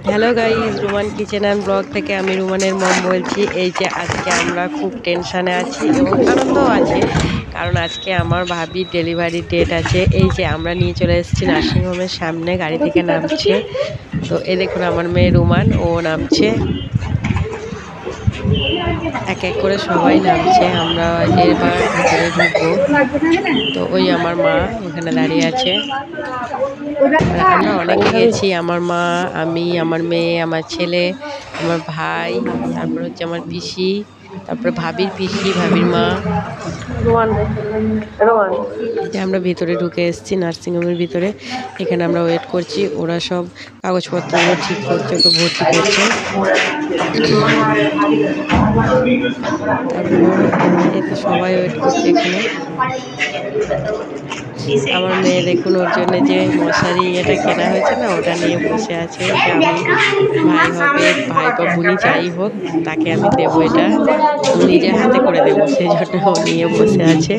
Hello guys, Roman kitchen and blog থেকে আমি রোমানের মম বলছি। এই যে আজকে আমরা খুব টেনশানে আছি এবং আনন্দও আছে, কারণ আজকে আমার ভাবির ডেলিভারি ডেট আছে। এই যে আমরা নিয়ে চলে এসেছি নার্সিংহোমের সামনে, গাড়ি থেকে নামছে। তো এই দেখুন আমার মেয়ে রোমান, ও নামছে। এক এক করে সবাই নামছে, আমরা এবার ভিতরে ঢুকবো। তো ওই আমার মা ওখানে দাঁড়িয়ে আছে। আর আমরা অনেকে গেছি, আমার মা, আমি, আমার মেয়ে, আমার ছেলে, আমার ভাই, তারপর হচ্ছে আমার পিসি, তারপরে ভাবির পিসি, ভাবির মা। এই যে আমরা ভিতরে ঢুকে এসেছি নার্সিংহোমের ভিতরে। এখানে আমরা ওয়েট করছি, ওরা সব কাগজপত্রগুলো ঠিক করছে, ওকে ভর্তি করছে। তারপর এতে সবাই ওয়েট করছে এখানে। আমার মেয়ে দেখুন, ওর জন্য যে মশারি এটা কেনা হয়েছে না, ওটা নিয়ে বসে আছে যে আমি ভাই হবে, ভাই বা বোনই যাই হোক, তাকে আমি দেবো, এটা নিজের হাতে করে দেবো, সেই জন্য ও নিয়ে বসে আছে।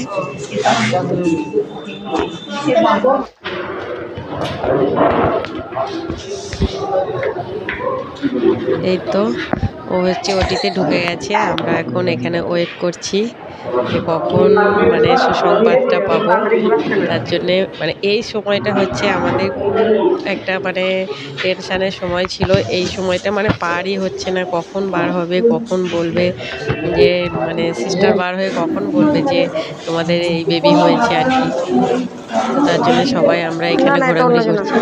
এই তো ও হচ্ছে ওটিতে ঢুকে গেছে। আমরা এখন এখানে ওয়েট করছি যে কখন মানে সুসংবাদটা পাবো। তার জন্যে মানে এই সময়টা হচ্ছে আমাদের খুব একটা মানে টেনশানের সময় ছিল। এই সময়টা মানে পারই হচ্ছে না, কখন বার হবে, কখন বলবে যে মানে সিস্টার বার হয়ে কখন বলবে যে তোমাদের এই বেবি হয়েছে আর কি। তো তার জন্য সবাই আমরা এখানে ঘোরাঘুরি করছি।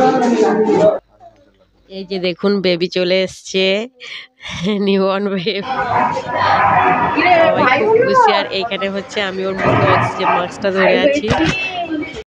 এই যে দেখুন বেবি চলে এসছে, নিউবর্ন বেবি। সবাই খুব খুশি। আর এইখানে হচ্ছে আমি ওর মুখে অক্সিজেন মাস্কটা ধরে আছি।